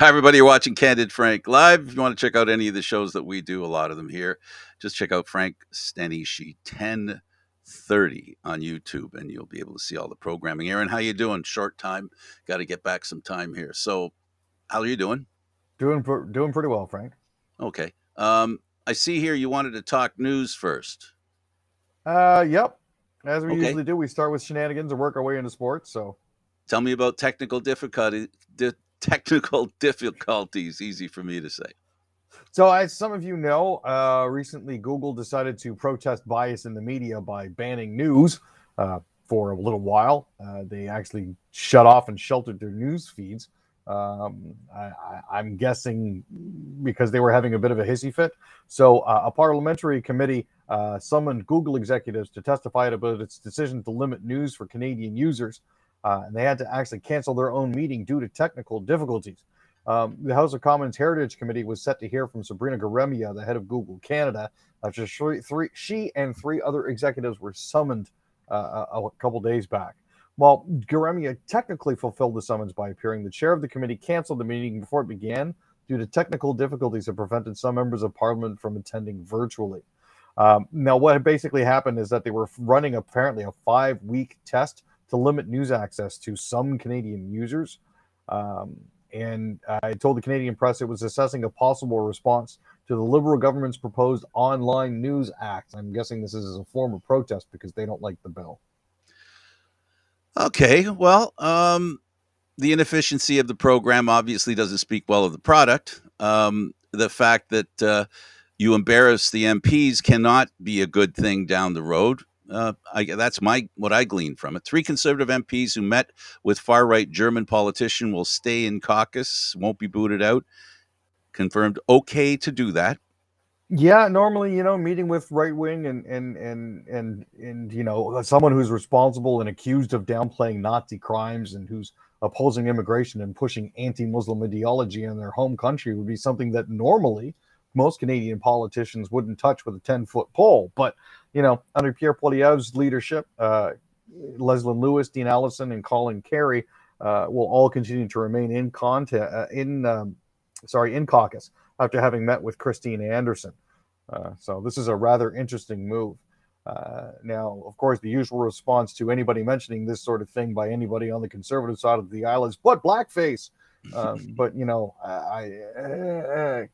Hi, everybody. You're watching Candid Frank Live. If you want to check out any of the shows that we do, a lot of them here, just check out Frank Stanisci 1030 on YouTube, and you'll be able to see all the programming. Aaron, how you doing? Short time. Got to get back some time here. So how are you doing? Doing pretty well, Frank. Okay. I see here you wanted to talk news first. Yep. As we Okay. usually do, we start with shenanigans and work our way into sports. So, Tell me about technical difficulties. Easy for me to say. as some of you know, recently Google decided to protest bias in the media by banning news for a little while. They actually shut off and sheltered their news feeds. I'm guessing because they were having a bit of a hissy fit. So, a parliamentary committee summoned Google executives to testify about its decision to limit news for Canadian users. And they had to actually cancel their own meeting due to technical difficulties. The House of Commons Heritage Committee was set to hear from Sabrina Garemia, the head of Google Canada, after she and three other executives were summoned a couple days back. While Garemia technically fulfilled the summons by appearing, the chair of the committee canceled the meeting before it began due to technical difficulties that prevented some members of parliament from attending virtually. Now, what basically happened is that they were running apparently a 5-week test to limit news access to some Canadian users. And I told the Canadian press it was assessing a possible response to the Liberal government's proposed Online News Act. I'm guessing this is a form of protest because they don't like the bill. Okay. Well, the inefficiency of the program obviously doesn't speak well of the product. The fact that you embarrass the MPs cannot be a good thing down the road. That's what I gleaned from it. 3 Conservative MPs who met with far-right German politician will stay in caucus, won't be booted out. Confirmed okay to do that. Yeah, normally, meeting with right wing and someone who's responsible and accused of downplaying Nazi crimes and who's opposing immigration and pushing anti-Muslim ideology in their home country would be something that normally most Canadian politicians wouldn't touch with a 10-foot pole. But, under Pierre Poilievre's leadership, Leslyn Lewis, Dean Allison, and Colin Carey will all continue to remain in caucus after having met with Christine Anderson. So this is a rather interesting move. Now, of course, the usual response to anybody mentioning this sort of thing by anybody on the conservative side of the aisle is, but blackface. But,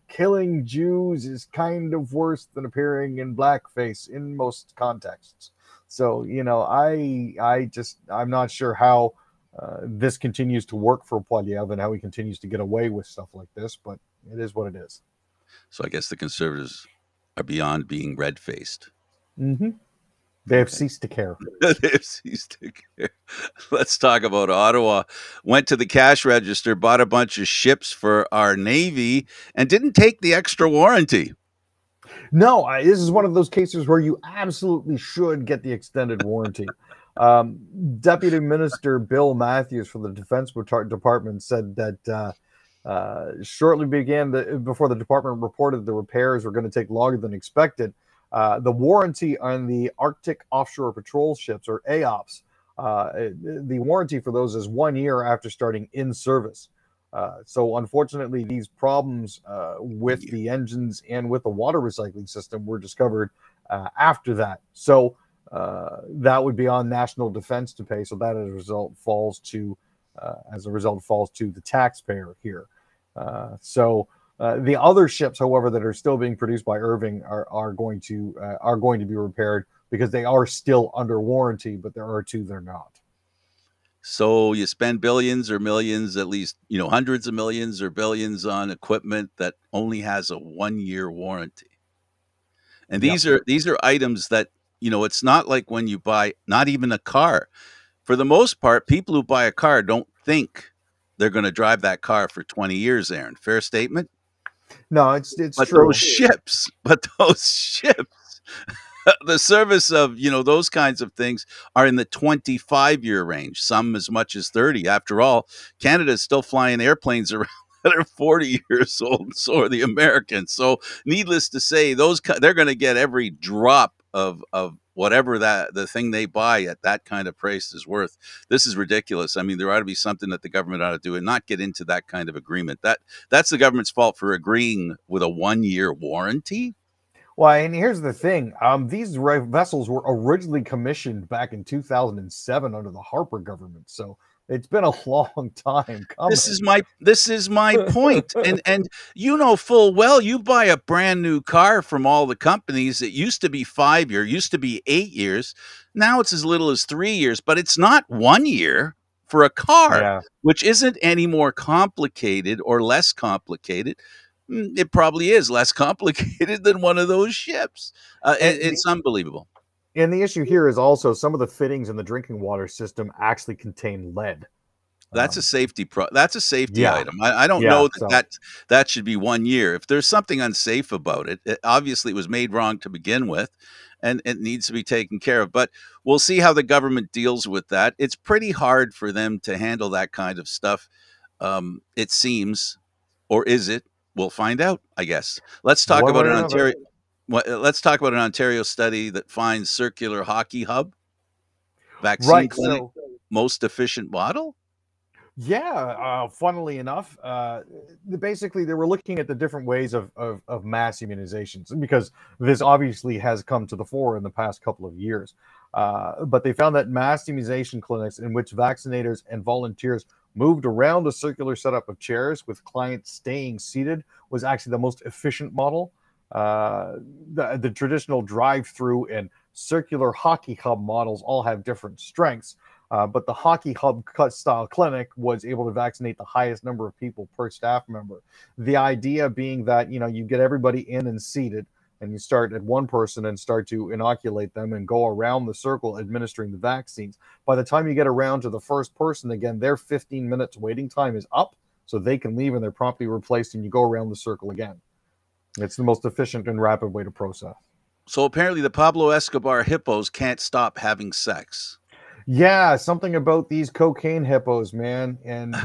killing Jews is kind of worse than appearing in blackface in most contexts. So, I'm not sure how this continues to work for Poilievre and how he continues to get away with stuff like this, but it is what it is. So I guess the Conservatives are beyond being red-faced. Mm-hmm. They have ceased to care. They've ceased to care. Let's talk about Ottawa. Went to the cash register, bought a bunch of ships for our Navy, and didn't take the extra warranty. No, this is one of those cases where you absolutely should get the extended warranty. Deputy Minister Bill Matthews from the Defense Department said that shortly before the department reported the repairs were going to take longer than expected. The warranty on the Arctic Offshore Patrol ships, or AOPS, the warranty for those is 1 year after starting in service. So unfortunately, these problems with the engines and with the water recycling system were discovered after that. So that would be on national defense to pay. So that as a result falls to the taxpayer here. The other ships, however, that are still being produced by Irving are going to be repaired because they are still under warranty, but there are 2 they're not. So you spend billions or millions, at least, hundreds of millions or billions on equipment that only has a 1-year warranty. And these are items that, it's not like when you buy not even a car. For the most part, people who buy a car don't think they're going to drive that car for 20 years, Aaron. Fair statement? No, it's but true. Those ships, the service of, those kinds of things are in the 25-year range, some as much as 30. After all, Canada is still flying airplanes around that are 40 years old, and so are the Americans. So needless to say, they're going to get every drop of whatever that the thing they buy at that kind of price is worth. This is ridiculous. I mean, there ought to be something that the government ought to do and not get into that kind of agreement. That's the government's fault for agreeing with a 1-year warranty. Well, and here's the thing: these vessels were originally commissioned back in 2007 under the Harper government, so it's been a long time coming. This is my point. And you know full well, you buy a brand new car from all the companies. It used to be 5 year, used to be 8 years. Now it's as little as 3 years, but it's not 1 year for a car, Yeah. which isn't any more complicated or less complicated. It probably is less complicated than one of those ships. It's unbelievable. And the issue here is also some of the fittings in the drinking water system actually contain lead. That's a safety that's a safety Yeah. item. I don't Yeah, know so that should be 1 year. If there's something unsafe about it, obviously it was made wrong to begin with, and it needs to be taken care of. But we'll see how the government deals with that. It's pretty hard for them to handle that kind of stuff, it seems, or is it? We'll find out, I guess. Let's talk one way about or an another. Let's talk about an Ontario study that finds circular hockey hub vaccine Right. clinic So most efficient model. yeah, funnily enough, basically they were looking at the different ways of mass immunizations because this obviously has come to the fore in the past couple of years. But they found that mass immunization clinics in which vaccinators and volunteers moved around a circular setup of chairs with clients staying seated was actually the most efficient model. The traditional drive-through and circular hockey hub models all have different strengths. But the hockey hub style clinic was able to vaccinate the highest number of people per staff member. The idea being that, you get everybody in and seated, and you start at one person and start to inoculate them and go around the circle administering the vaccines. By the time you get around to the first person, again, their 15 minutes waiting time is up, so they can leave and they're promptly replaced, and you go around the circle again. It's the most efficient and rapid way to process. So apparently the Pablo Escobar hippos can't stop having sex. Yeah, something about these cocaine hippos, man, and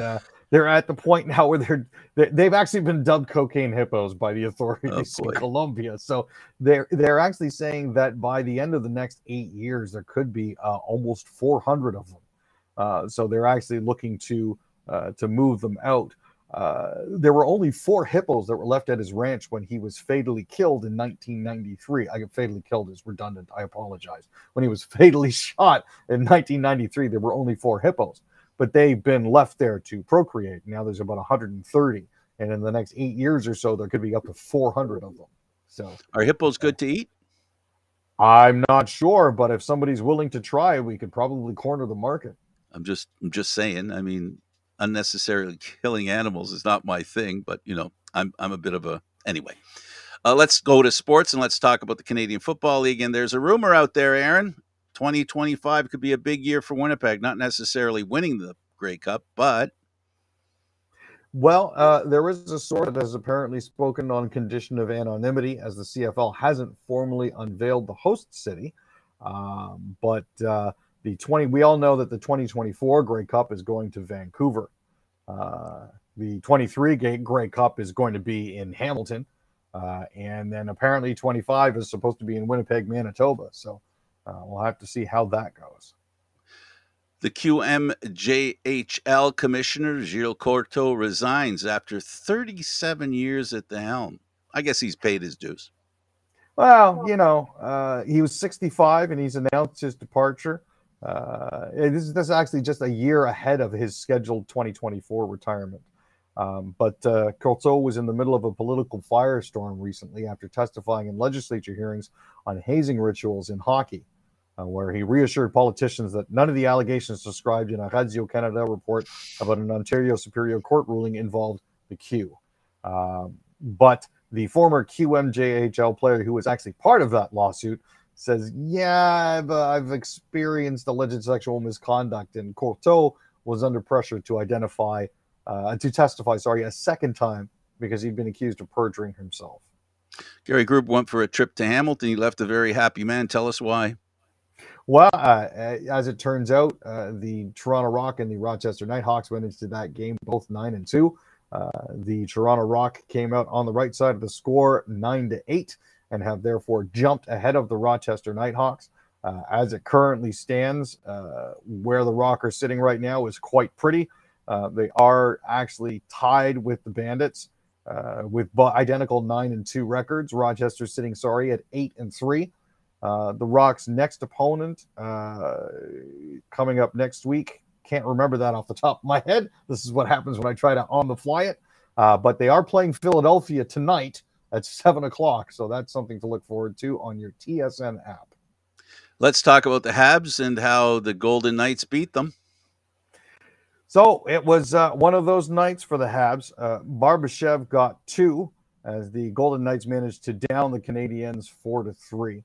they're at the point now where they've actually been dubbed cocaine hippos by the authorities in Colombia. So they're actually saying that by the end of the next 8 years, there could be almost 400 of them. So they're actually looking to move them out. There were only 4 hippos that were left at his ranch when he was fatally killed in 1993. I get fatally killed is redundant. I apologize. When he was fatally shot in 1993, there were only 4 hippos, but they've been left there to procreate. Now there's about 130, and in the next 8 years or so, there could be up to 400 of them. So, are hippos good to eat? I'm not sure, but if somebody's willing to try, we could probably corner the market. I'm just saying. I mean, unnecessarily killing animals is not my thing, but I'm a bit of a anyway. Let's go to sports and let's talk about the Canadian Football League. And there's a rumor out there, Aaron, 2025 could be a big year for Winnipeg. Not necessarily winning the Grey Cup, but there is a source that has apparently spoken on condition of anonymity, as the CFL hasn't formally unveiled the host city. We all know that the 2024 Grey Cup is going to Vancouver. The 23 Grey Cup is going to be in Hamilton. And then apparently 25 is supposed to be in Winnipeg, Manitoba. So we'll have to see how that goes. The QMJHL commissioner, Gilles Courteau, resigns after 37 years at the helm. I guess he's paid his dues. Well, he was 65 and he's announced his departure. This is actually just a year ahead of his scheduled 2024 retirement. But Courteau was in the middle of a political firestorm recently after testifying in legislature hearings on hazing rituals in hockey, where he reassured politicians that none of the allegations described in a Radio-Canada report about an Ontario Superior Court ruling involved the Q. But the former QMJHL player who was actually part of that lawsuit says, yeah, I've experienced alleged sexual misconduct, and Courteau was under pressure to testify a second time because he'd been accused of perjuring himself. Gary Grube went for a trip to Hamilton. He left a very happy man. Tell us why. Well, as it turns out, the Toronto Rock and the Rochester Nighthawks went into that game both 9-2. The Toronto Rock came out on the right side of the score 9-8 and have therefore jumped ahead of the Rochester Nighthawks. As it currently stands, where the Rock are sitting right now is quite pretty. They are actually tied with the Bandits with identical 9-2 records. Rochester sitting, at 8-3. The Rock's next opponent coming up next week. Can't remember that off the top of my head. This is what happens when I try to on the fly it. But they are playing Philadelphia tonight at 7 o'clock. So that's something to look forward to on your TSN app. Let's talk about the Habs and how the Golden Knights beat them. So it was one of those nights for the Habs. Barbashev got 2 as the Golden Knights managed to down the Canadiens 4-3.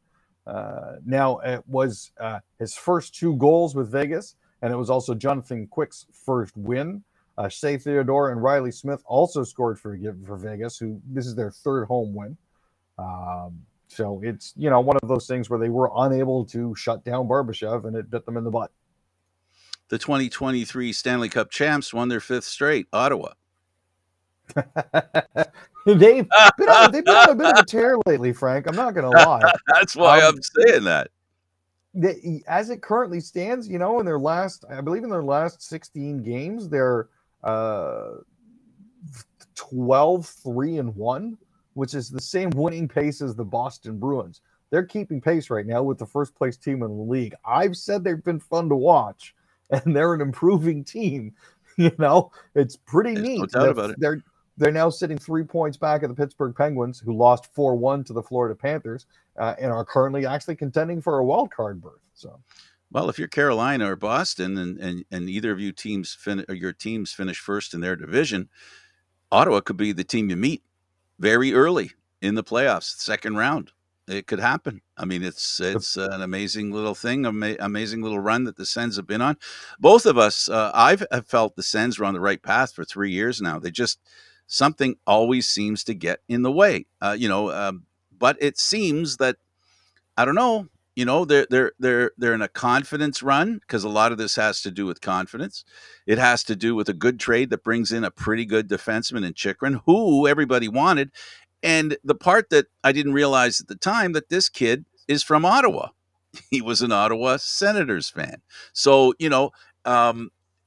Now, it was his first 2 goals with Vegas, and it was also Jonathan Quick's first win. Shea Theodore and Riley Smith also scored for Vegas, who this is their 3rd home win. So it's, one of those things where they were unable to shut down Barbashev, and it bit them in the butt. The 2023 Stanley Cup champs won their 5th straight, Ottawa. They've been on a bit of a tear lately, Frank. I'm not going to lie. That's why I'm saying that. As it currently stands, in their last 16 games, they're 12-3-1, which is the same winning pace as the Boston Bruins. They're keeping pace right now with the first place team in the league. I've said they've been fun to watch, and they're an improving team. It's pretty neat. No doubt about it. They're now sitting 3 points back at the Pittsburgh Penguins, who lost 4-1 to the Florida Panthers, and are currently actually contending for a wild card berth. So, well, if you're Carolina or Boston, and either of your teams finish first in their division, Ottawa could be the team you meet very early in the playoffs, second round. It could happen. I mean, it's an amazing little thing, amazing little run that the Sens have been on. Both of us, I've felt the Sens were on the right path for 3 years now. They just, something always seems to get in the way, but it seems that, I don't know, they're in a confidence run, because a lot of this has to do with confidence. It has to do with a good trade that brings in a pretty good defenseman in Chychrun, who everybody wanted. And the part that I didn't realize at the time, that this kid is from Ottawa. He was an Ottawa Senators fan. So,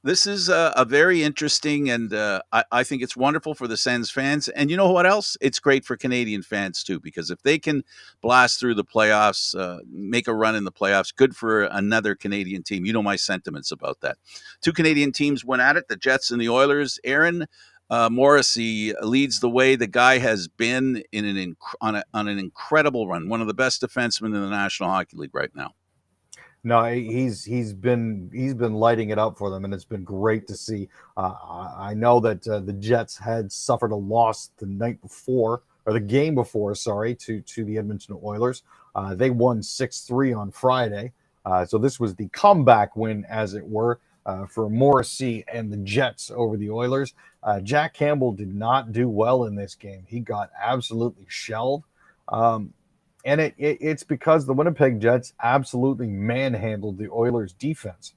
this is a very interesting, and I think it's wonderful for the Sens fans. And you know what else? It's great for Canadian fans too, because if they can blast through the playoffs, make a run in the playoffs, good for another Canadian team. You know my sentiments about that. 2 Canadian teams went at it, the Jets and the Oilers. Aaron, Morrissey leads the way. The guy has been on an incredible run, one of the best defensemen in the National Hockey League right now. No, he's been lighting it up for them, and it's been great to see. I know that the Jets had suffered a loss the game before, to the Edmonton Oilers. They won 6-3 on Friday, so this was the comeback win, as it were, for Morrissey and the Jets over the Oilers. Jack Campbell did not do well in this game. He got absolutely shelled. And it's because the Winnipeg Jets absolutely manhandled the Oilers' defense.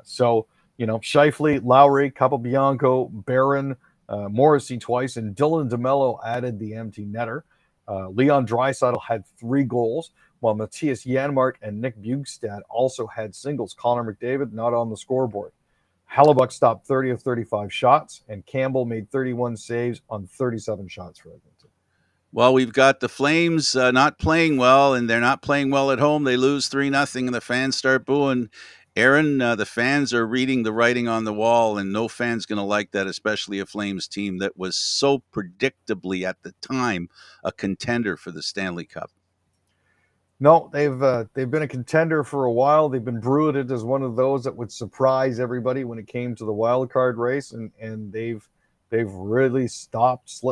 Scheifele, Lowry, Capobianco, Barron, Morrissey twice, and Dylan DeMello added the empty netter. Leon Draisaitl had 3 goals, while Matthias Janmark and Nick Bjugstad also had singles. Connor McDavid not on the scoreboard. Hellebuck stopped 30 of 35 shots, and Campbell made 31 saves on 37 shots for Edmonton. Well, we've got the Flames not playing well, and they're not playing well at home. They lose 3-0, and the fans start booing. Aaron, the fans are reading the writing on the wall, and no fan's going to like that, especially a Flames team that was so predictably at the time a contender for the Stanley Cup. No, they've been a contender for a while. They've been bruited as one of those that would surprise everybody when it came to the wild card race, and they've really stopped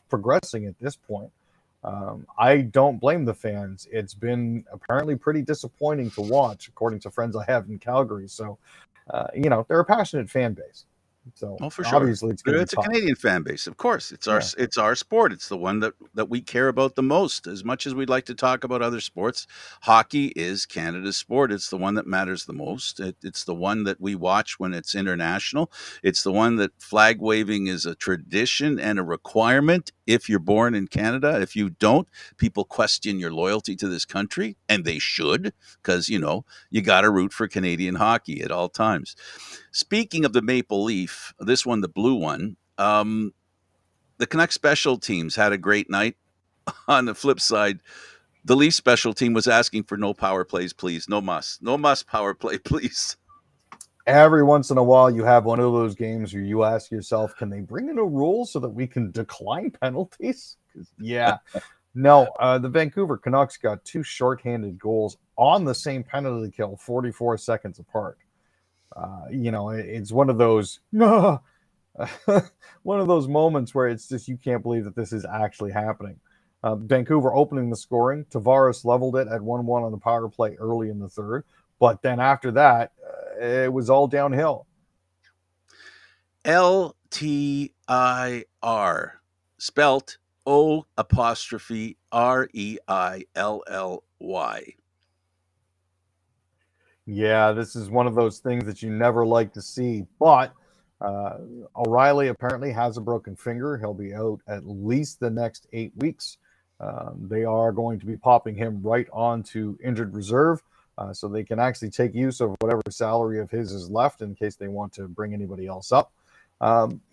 progressing at this point. I don't blame the fans. It's been apparently pretty disappointing to watch, according to friends I have in Calgary. So, they're a passionate fan base. So Oh, for sure. obviously it's going to be It's a tough. Canadian fan base, of course. Yeah. It's our sport. It's the one that we care about the most. As much as we'd like to talk about other sports, hockey is Canada's sport. It's the one that matters the most. It's the one that we watch when it's international. It's the one that flag waving is a tradition and a requirement if you're born in Canada. If you don't, people question your loyalty to this country, and they should, because you got to root for Canadian hockey at all times. Speaking of the Maple Leaf, this one, the blue one, the Canucks special teams had a great night. On the flip side, the Leaf special team was asking for no power plays, please. No must power play, please. Every once in a while, you have one of those games where you ask yourself, can they bring in a rule so that we can decline penalties? Yeah. No, the Vancouver Canucks got two shorthanded goals on the same penalty kill, 44 seconds apart. It's one of those one of those moments where it's just you can't believe that this is actually happening. Vancouver opening the scoring. Tavares leveled it at 1-1 on the power play early in the third. But then after that, it was all downhill. LTIR, spelt O''REILLY. Yeah, this is one of those things that you never like to see. But O'Reilly apparently has a broken finger. He'll be out at least the next 8 weeks. They are going to be popping him right onto injured reserve, so they can actually take use of whatever salary of his is left in case they want to bring anybody else up.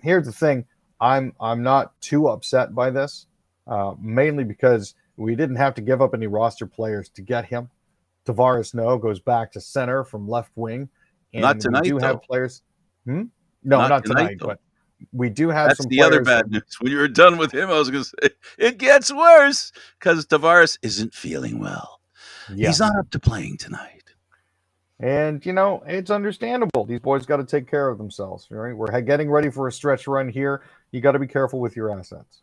Here's the thing. I'm not too upset by this, mainly because we didn't have to give up any roster players to get him. Tavares goes back to center from left wing. And not tonight, we do though. have players. No, not tonight, but we do have That's some the players. Other bad news. When you were done with him, I was going to say, it gets worse because Tavares isn't feeling well. Yes. He's not up to playing tonight. And, it's understandable. These boys got to take care of themselves. Right? We're getting ready for a stretch run here. You got to be careful with your assets.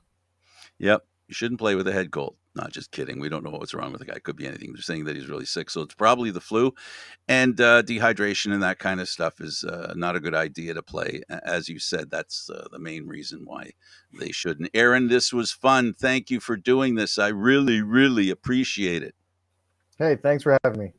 Yep. You shouldn't play with a head cold. Not just kidding. We don't know what's wrong with the guy. Could be anything. They're saying that he's really sick. So it's probably the flu, and dehydration and that kind of stuff is not a good idea to play. As you said, that's the main reason why they shouldn't. Aaron, this was fun. Thank you for doing this. I really, really appreciate it. Hey, thanks for having me.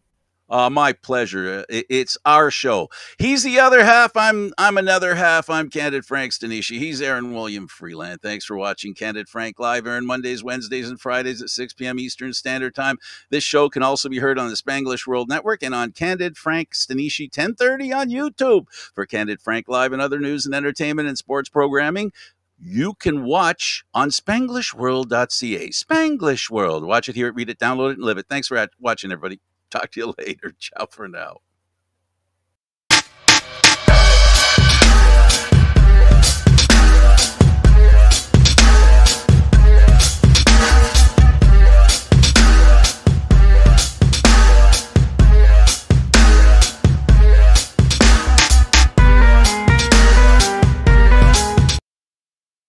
My pleasure. It's our show. He's the other half. I'm another half. I'm Candid Frank Stanisci. He's Aaron William Freeland. Thanks for watching Candid Frank Live, Aaron, Mondays, Wednesdays, and Fridays at 6 p.m. Eastern Standard Time. This show can also be heard on the Spanglish World Network and on Candid Frank Stanisci 1030 on YouTube. For Candid Frank Live and other news and entertainment and sports programming, you can watch on SpanglishWorld.ca. Spanglish World. Watch it, hear it, read it, download it, and live it. Thanks for watching, everybody. Talk to you later. Ciao for now.